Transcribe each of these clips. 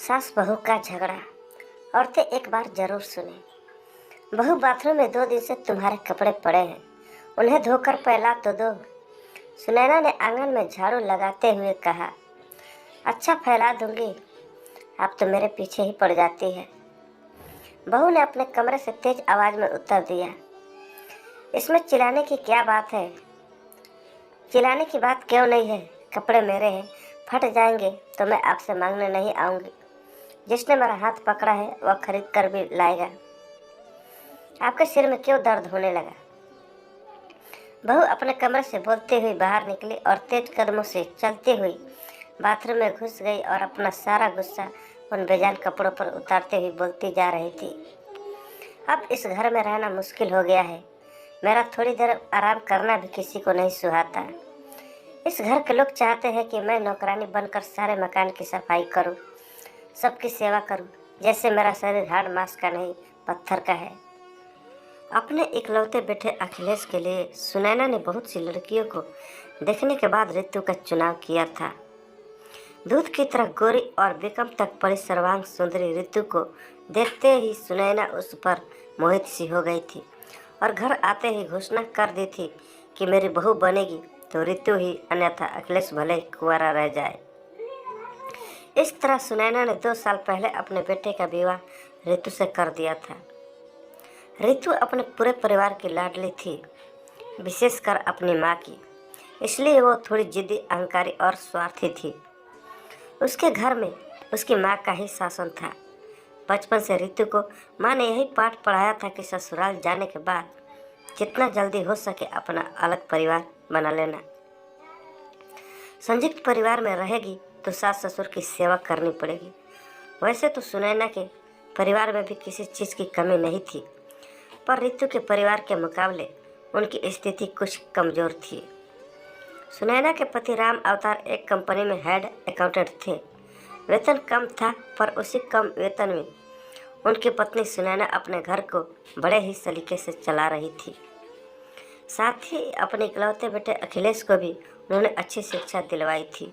सास बहू का झगड़ा। औरतें एक बार जरूर सुने। बहू, बाथरूम में 2 दिन से तुम्हारे कपड़े पड़े हैं, उन्हें धोकर फैला तो दो। सुनैना ने आंगन में झाड़ू लगाते हुए कहा। अच्छा, फैला दूंगी, आप तो मेरे पीछे ही पड़ जाती है। बहू ने अपने कमरे से तेज आवाज में उत्तर दिया। इसमें चिल्लाने की क्या बात है? चिल्लाने की बात क्यों नहीं है? कपड़े मेरे हैं, फट जाएंगे तो मैं आपसे मांगने नहीं आऊंगी। जिसने मेरा हाथ पकड़ा है वह खरीद कर भी लाएगा। आपके सिर में क्यों दर्द होने लगा? बहू अपने कमरे से बोलते हुए बाहर निकली और तेज कदमों से चलती हुई बाथरूम में घुस गई और अपना सारा गुस्सा उन बेजान कपड़ों पर उतारते हुए बोलती जा रही थी। अब इस घर में रहना मुश्किल हो गया है। मेरा थोड़ी देर आराम करना भी किसी को नहीं सुहाता। इस घर के लोग चाहते हैं कि मैं नौकरानी बनकर सारे मकान की सफाई करूं, सबकी सेवा करूं, जैसे मेरा शरीर हाड़ मांस का नहीं पत्थर का है। अपने इकलौते बेटे अखिलेश के लिए सुनैना ने बहुत सी लड़कियों को देखने के बाद रितु का चुनाव किया था। दूध की तरह गोरी और बेकम तक पड़ी सर्वांग सुंदरी रितु को देखते ही सुनैना उस पर मोहित सी हो गई थी और घर आते ही घोषणा कर दी थी कि मेरी बहू बनेगी तो रितु ही, अन्यथा अखिलेश भले ही कुंवारा रह जाए। इस तरह सुनैना ने 2 साल पहले अपने बेटे का विवाह रितु से कर दिया था। रितु अपने पूरे परिवार की लाडली थी, विशेषकर अपनी माँ की, इसलिए वो थोड़ी जिद्दी, अहंकारी और स्वार्थी थी। उसके घर में उसकी माँ का ही शासन था। बचपन से रितु को माँ ने यही पाठ पढ़ाया था कि ससुराल जाने के बाद जितना जल्दी हो सके अपना अलग परिवार बना लेना। संयुक्त परिवार में रहेगी तो सास ससुर की सेवा करनी पड़ेगी। वैसे तो सुनैना के परिवार में भी किसी चीज़ की कमी नहीं थी, पर रितु के परिवार के मुकाबले उनकी स्थिति कुछ कमज़ोर थी। सुनैना के पति राम अवतार एक कंपनी में हेड अकाउंटेंट थे। वेतन कम था, पर उसी कम वेतन में उनकी पत्नी सुनैना अपने घर को बड़े ही सलीके से चला रही थी। साथ ही अपने इकलौते बेटे अखिलेश को भी उन्होंने अच्छी शिक्षा दिलवाई थी।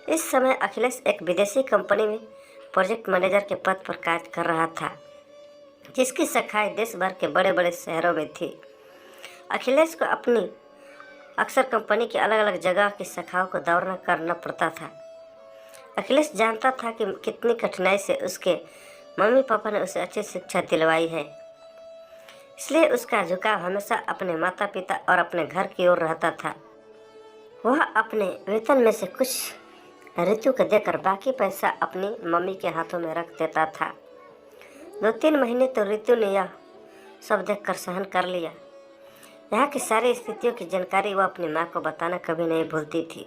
इस समय अखिलेश एक विदेशी कंपनी में प्रोजेक्ट मैनेजर के पद पर कार्य कर रहा था, जिसकी शाखाएं देश भर के बड़े बड़े शहरों में थी। अखिलेश को अपनी अक्सर कंपनी की अलग अलग जगह की शाखाओं को दौरा करना पड़ता था। अखिलेश जानता था कि कितनी कठिनाई से उसके मम्मी पापा ने उसे अच्छी शिक्षा दिलवाई है, इसलिए उसका झुकाव हमेशा अपने माता पिता और अपने घर की ओर रहता था। वह अपने वेतन में से कुछ रितु को देकर बाकी पैसा अपनी मम्मी के हाथों में रख देता था। 2-3 महीने तो रितु ने यह सब देखकर सहन कर लिया। यहाँ की सारी स्थितियों की जानकारी वह अपनी माँ को बताना कभी नहीं भूलती थी।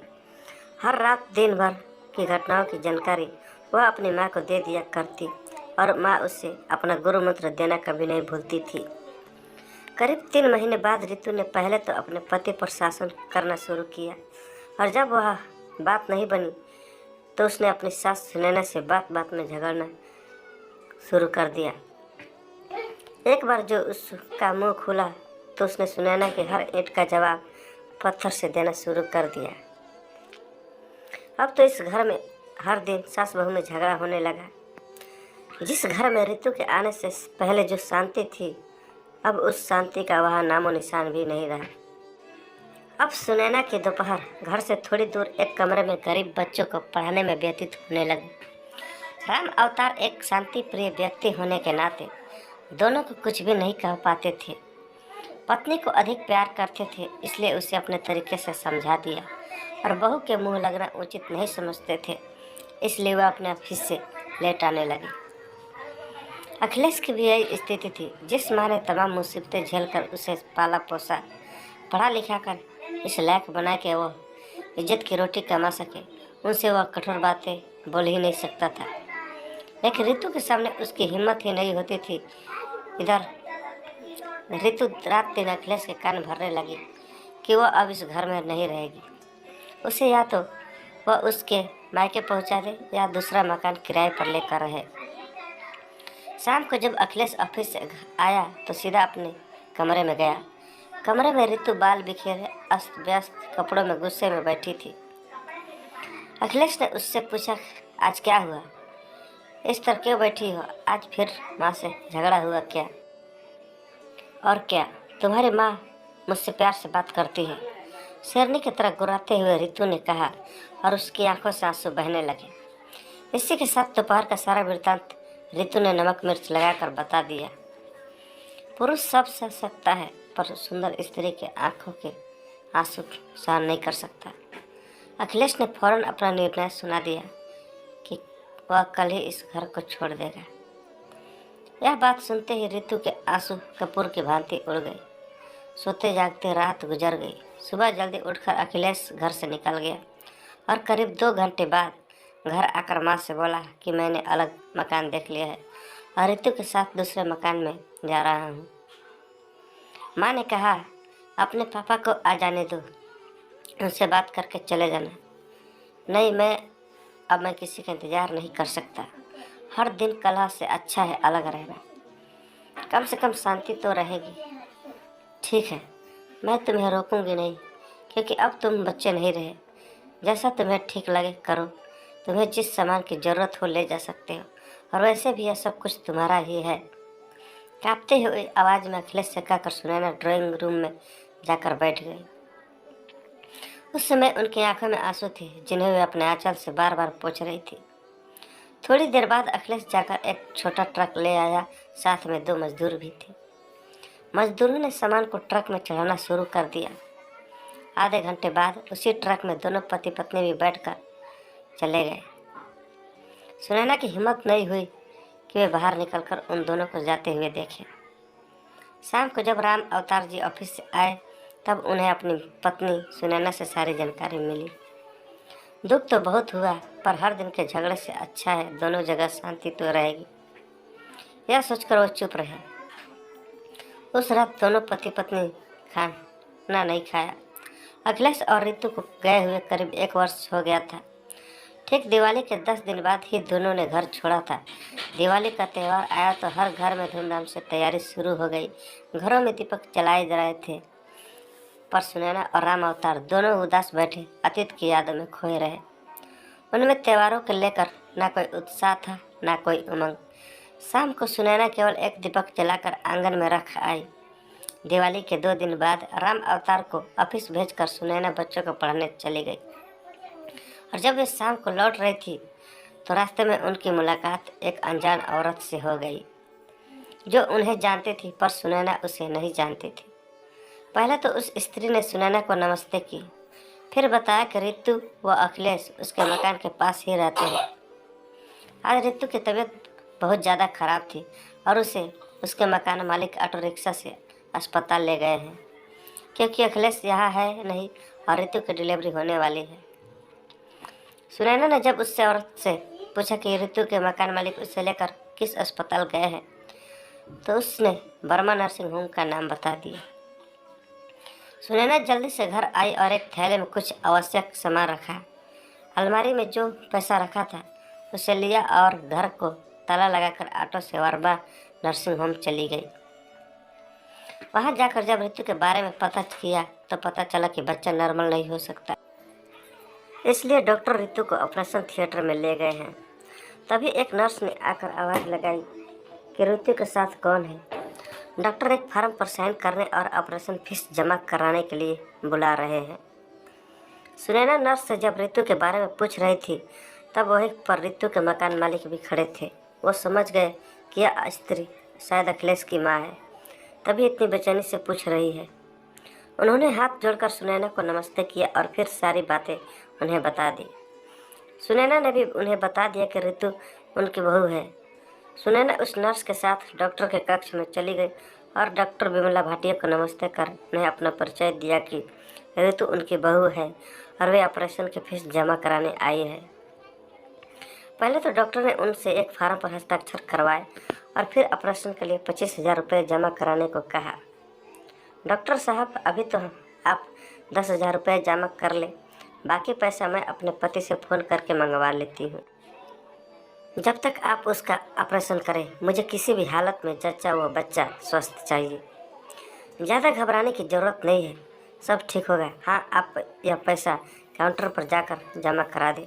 हर रात दिन भर की घटनाओं की जानकारी वह अपनी माँ को दे दिया करती और माँ उससे अपना गुरु मंत्र देना कभी नहीं भूलती थी। करीब 3 महीने बाद रितु ने पहले तो अपने पति पर शासन करना शुरू किया, और जब वह बात नहीं बनी तो उसने अपनी सास सुनैना से बात बात में झगड़ना शुरू कर दिया। एक बार जो उसका मुंह खुला तो उसने सुनैना के हर ईंट का जवाब पत्थर से देना शुरू कर दिया। अब तो इस घर में हर दिन सास बहू में झगड़ा होने लगा। जिस घर में रितु के आने से पहले जो शांति थी, अब उस शांति का वहाँ नामो निशान भी नहीं रहा। अब सुनैना की दोपहर घर से थोड़ी दूर एक कमरे में गरीब बच्चों को पढ़ाने में व्यतीत होने लगी। राम अवतार एक शांति प्रिय व्यक्ति होने के नाते दोनों को कुछ भी नहीं कह पाते थे। पत्नी को अधिक प्यार करते थे, इसलिए उसे अपने तरीके से समझा दिया, और बहू के मुंह लगना उचित नहीं समझते थे, इसलिए वह अपने ऑफिस से लेट आने लगी। अखिलेश की भी यही स्थिति थी। जिस माँ ने तमाम मुसीबतें झेलकर उसे पाला पोसा, पढ़ा लिखा कर इस लायक बना के वो इज्जत की रोटी कमा सके, उनसे वह कठोर बातें बोल ही नहीं सकता था। लेकिन रितु के सामने उसकी हिम्मत ही नहीं होती थी। इधर रितु रात दिन अखिलेश के कान भरने लगी कि वह अब इस घर में नहीं रहेगी। उसे या तो वह उसके मायके पहुंचा दे या दूसरा मकान किराए पर लेकर रहे। शाम को जब अखिलेश ऑफिस से आया तो सीधा अपने कमरे में गया। कमरे में रितु बाल बिखेरे अस्त व्यस्त कपड़ों में गुस्से में बैठी थी। अखिलेश ने उससे पूछा, आज क्या हुआ? इस तरह क्यों बैठी हो? आज फिर माँ से झगड़ा हुआ क्या? और क्या, तुम्हारी माँ मुझसे प्यार से बात करती है, शेरनी की तरह गुर्राते हुए रितु ने कहा और उसकी आंखों से आंसू बहने लगे। इसी के साथ दोपहर का सारा वृत्तांत रितु ने नमक मिर्च लगाकर बता दिया। पुरुष सब सह सकता है, पर सुंदर स्त्री के आंखों के आंसू सहन नहीं कर सकता। अखिलेश ने फौरन अपना निर्णय सुना दिया कि वह कल ही इस घर को छोड़ देगा। यह बात सुनते ही रितु के आंसू कपूर की भांति उड़ गए। सोते जागते रात गुजर गई। सुबह जल्दी उठकर अखिलेश घर से निकल गया और करीब 2 घंटे बाद घर आकर माँ से बोला कि मैंने अलग मकान देख लिया है और रितु के साथ दूसरे मकान में जा रहा हूँ। माँ ने कहा, अपने पापा को आ जाने दो, उनसे बात करके चले जाना। नहीं, मैं किसी का इंतज़ार नहीं कर सकता। हर दिन कलह से अच्छा है अलग रहना, कम से कम शांति तो रहेगी। ठीक है, मैं तुम्हें रोकूंगी नहीं, क्योंकि अब तुम बच्चे नहीं रहे। जैसा तुम्हें ठीक लगे करो। तुम्हें जिस सामान की ज़रूरत हो ले जा सकते हो, और वैसे भी यह सब कुछ तुम्हारा ही है। कांपते हुए आवाज़ में अखिलेश से कहकर सुनैना ड्राइंग रूम में जाकर बैठ गई। उस समय उनकी आंखों में आंसू थे, जिन्हें वे अपने आंचल से बार बार पोंछ रही थी। थोड़ी देर बाद अखिलेश जाकर एक छोटा ट्रक ले आया, साथ में 2 मजदूर भी थे। मजदूरों ने सामान को ट्रक में चढ़ाना शुरू कर दिया। आधे घंटे बाद उसी ट्रक में दोनों पति पत्नी भी बैठकर चले गए। सुनैना की हिम्मत नहीं हुई कि वे बाहर निकलकर उन दोनों को जाते हुए देखें। शाम को जब राम अवतार जी ऑफिस से आए, तब उन्हें अपनी पत्नी सुनैना से सारी जानकारी मिली। दुख तो बहुत हुआ, पर हर दिन के झगड़े से अच्छा है दोनों जगह शांति तो रहेगी, यह सोचकर वो चुप रहे। उस रात दोनों पति पत्नी खाना नहीं खाया। अखिलेश और रितु को गए हुए करीब 1 वर्ष हो गया था। ठीक दिवाली के 10 दिन बाद ही दोनों ने घर छोड़ा था। दिवाली का त्यौहार आया तो हर घर में धूमधाम से तैयारी शुरू हो गई। घरों में दीपक जलाए जा रहे थे, पर सुनैना और राम अवतार दोनों उदास बैठे अतीत की यादों में खोए रहे। उनमें त्योहारों को लेकर ना कोई उत्साह था, ना कोई उमंग। शाम को सुनैना केवल एक दीपक जलाकर आंगन में रख आई। दिवाली के 2 दिन बाद राम अवतार को ऑफिस भेजकर सुनैना बच्चों को पढ़ाने चली गई, और जब वे शाम को लौट रही थी तो रास्ते में उनकी मुलाकात एक अनजान औरत से हो गई, जो उन्हें जानती थी, पर सुनैना उसे नहीं जानती थी। पहले तो उस स्त्री ने सुनैना को नमस्ते की, फिर बताया कि रितु व अखिलेश उसके मकान के पास ही रहते हैं। आज रितु की तबीयत बहुत ज़्यादा खराब थी और उसे उसके मकान मालिक ऑटो रिक्शा से अस्पताल ले गए हैं, क्योंकि अखिलेश यहाँ है नहीं और रितु की डिलीवरी होने वाली है। सुनैना ने जब उससे औरत से पूछा कि रितु के मकान मालिक उसे लेकर किस अस्पताल गए हैं, तो उसने वर्मा नर्सिंग होम का नाम बता दिया। सुनैना जल्दी से घर आई और एक थैले में कुछ आवश्यक सामान रखा। अलमारी में जो पैसा रखा था उसे लिया और घर को ताला लगाकर ऑटो से वर्मा नर्सिंग होम चली गई। वहां जाकर जब रितु के बारे में पता किया तो पता चला कि बच्चा नॉर्मल नहीं हो सकता, इसलिए डॉक्टर रितु को ऑपरेशन थिएटर में ले गए हैं। तभी एक नर्स ने आकर आवाज़ लगाई कि रितु के साथ कौन है। डॉक्टर एक फार्म पर साइन करने और ऑपरेशन फीस जमा कराने के लिए बुला रहे हैं। सुनैना नर्स से जब रितु के बारे में पूछ रही थी, तब वहीं पर रितु के मकान मालिक भी खड़े थे। वो समझ गए कि यह स्त्री शायद अखिलेश की माँ है, तभी इतनी बेचैनी से पूछ रही है। उन्होंने हाथ जोड़कर सुनैना को नमस्ते किया और फिर सारी बातें उन्हें बता दी। सुनैना ने भी उन्हें बता दिया कि रितु उनकी बहू है। सुनैना उस नर्स के साथ डॉक्टर के कक्ष में चली गई और डॉक्टर विमला भाटिया को नमस्ते कर उन्हें अपना परिचय दिया कि रितु उनकी बहू है और वे ऑपरेशन की फीस जमा कराने आई है। पहले तो डॉक्टर ने उनसे एक फार्म पर हस्ताक्षर करवाए और फिर ऑपरेशन के लिए 25,000 रुपये जमा कराने को कहा। डॉक्टर साहब, अभी तो आप 10,000 रुपये जमा कर ले, बाकी पैसा मैं अपने पति से फ़ोन करके मंगवा लेती हूँ। जब तक आप उसका ऑपरेशन करें, मुझे किसी भी हालत में जच्चा व बच्चा स्वस्थ चाहिए। ज़्यादा घबराने की ज़रूरत नहीं है, सब ठीक होगा। हाँ, आप यह पैसा काउंटर पर जाकर जमा करा दें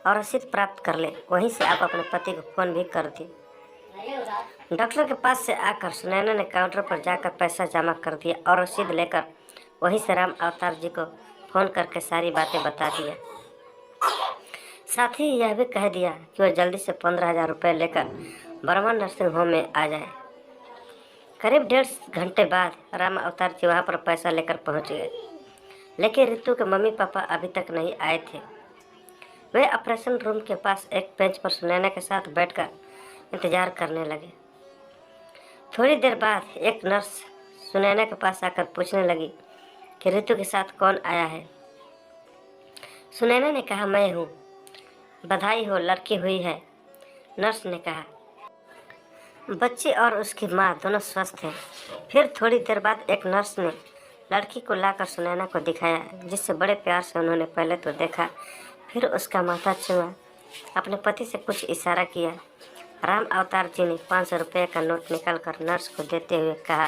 और रसीद प्राप्त कर ले। वहीं से आप अपने पति को फ़ोन भी कर दिए। डॉक्टर के पास से आकर सुनैना ने काउंटर पर जाकर पैसा जमा कर दिया और रसीद लेकर वहीं से राम अवतार जी को फ़ोन करके सारी बातें बता दिया। साथ ही यह भी कह दिया कि वह जल्दी से 15,000 रुपये लेकर बर्मा नर्सिंग होम में आ जाए। करीब 1.5 घंटे बाद राम अवतार जी वहाँ पर पैसा लेकर पहुँच गए, लेकिन रितु के मम्मी पापा अभी तक नहीं आए थे। वे ऑपरेशन रूम के पास एक बेंच पर सुनैना के साथ बैठकर इंतजार करने लगे। थोड़ी देर बाद एक नर्स सुनैना के पास आकर पूछने लगी कि रितु के साथ कौन आया है। सुनैना ने कहा, मैं हूँ, बधाई हो, लड़की हुई है। नर्स ने कहा, बच्चे और उसकी माँ दोनों स्वस्थ हैं। फिर थोड़ी देर बाद एक नर्स ने लड़की को लाकर सुनैना को दिखाया, जिससे बड़े प्यार से उन्होंने पहले तो देखा, फिर उसका माथा चूमा, अपने पति से कुछ इशारा किया। राम अवतार जी ने 500 रुपये का नोट निकालकर नर्स को देते हुए कहा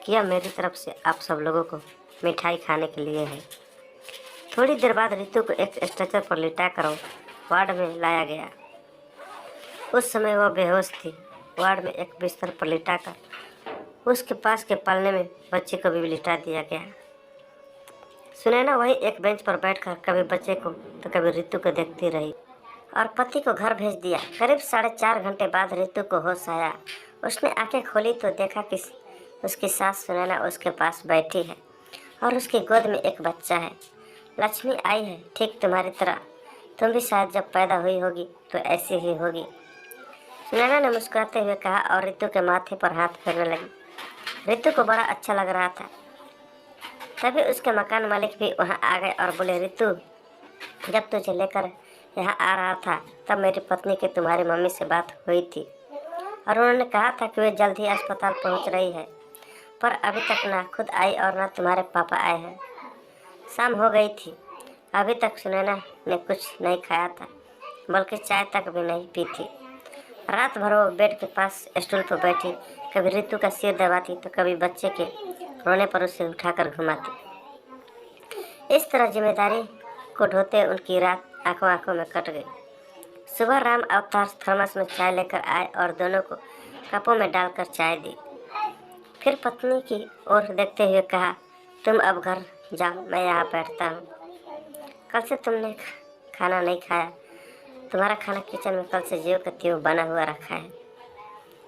कि यह मेरी तरफ से आप सब लोगों को मिठाई खाने के लिए है। थोड़ी देर बाद रितु को एक स्ट्रेचर पर लिटाकर वार्ड में लाया गया। उस समय वह बेहोश थी। वार्ड में एक बिस्तर पर लिटाकर उसके पास के पलने में बच्चे को भी लिटा दिया गया। सुनैना वही एक बेंच पर बैठकर कभी बच्चे को तो कभी रितु को देखती रही और पति को घर भेज दिया। करीब 4.5 घंटे बाद रितु को होश आया। उसने आंखें खोली तो देखा कि उसकी सास सुनैना उसके पास बैठी है और उसकी गोद में एक बच्चा है। लक्ष्मी आई है, ठीक तुम्हारी तरह। तुम भी शायद जब पैदा हुई होगी तो ऐसी ही होगी, सुनैना ने मुस्कुराते हुए कहा और रितु के माथे पर हाथ फेरने लगी। रितु को बड़ा अच्छा लग रहा था। तभी उसके मकान मालिक भी वहां आ गए और बोले, रितु, जब तुझे लेकर यहाँ आ रहा था तब मेरी पत्नी की तुम्हारी मम्मी से बात हुई थी और उन्होंने कहा था कि वे जल्द ही अस्पताल पहुँच रही है, पर अभी तक ना खुद आई और ना तुम्हारे पापा आए हैं। शाम हो गई थी, अभी तक सुनैना ने कुछ नहीं खाया था, बल्कि चाय तक भी नहीं पी थी। रात भर वो बेड के पास स्टूल पर बैठी कभी रितु का सिर दबाती तो कभी बच्चे के रोने पर उसे उठाकर घुमाती। इस तरह जिम्मेदारी को ढोते उनकी रात आंखों आंखों में कट गई। सुबह राम अवतार थर्मस में चाय लेकर आए और दोनों को कपों में डालकर चाय दी। फिर पत्नी की ओर देखते हुए कहा, तुम अब घर जाओ, मैं यहाँ बैठता हूँ। कल से तुमने खाना नहीं खाया, तुम्हारा खाना किचन में कल से ज्यों का त्यों बना हुआ रखा है।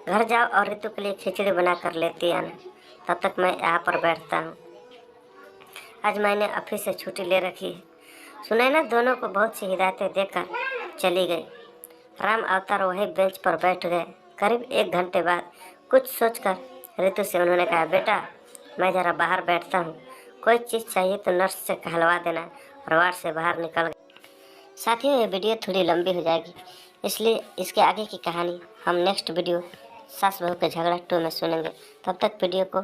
घर जाओ और रितु के लिए खिचड़ी बना कर लेती आना, तब तक मैं यहाँ पर बैठता हूँ। आज मैंने ऑफिस से छुट्टी ले रखी है। सुनैना दोनों को बहुत सी हिदायतें देकर चली गई। राम अवतार वही बेंच पर बैठ गए। करीब 1 घंटे बाद कुछ सोचकर रितु से उन्होंने कहा, बेटा, मैं ज़रा बाहर बैठता हूँ, कोई चीज़ चाहिए तो नर्स से कहलवा देना। और वार्ड से बाहर निकल गए। साथियों, ये वीडियो थोड़ी लंबी हो जाएगी, इसलिए इसके आगे की कहानी हम नेक्स्ट वीडियो सास बहू के झगड़ा 2 में सुनेंगे। तब तक वीडियो को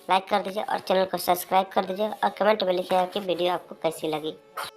लाइक कर दीजिए और चैनल को सब्सक्राइब कर दीजिए और कमेंट में लिखिएगा कि वीडियो आपको कैसी लगी।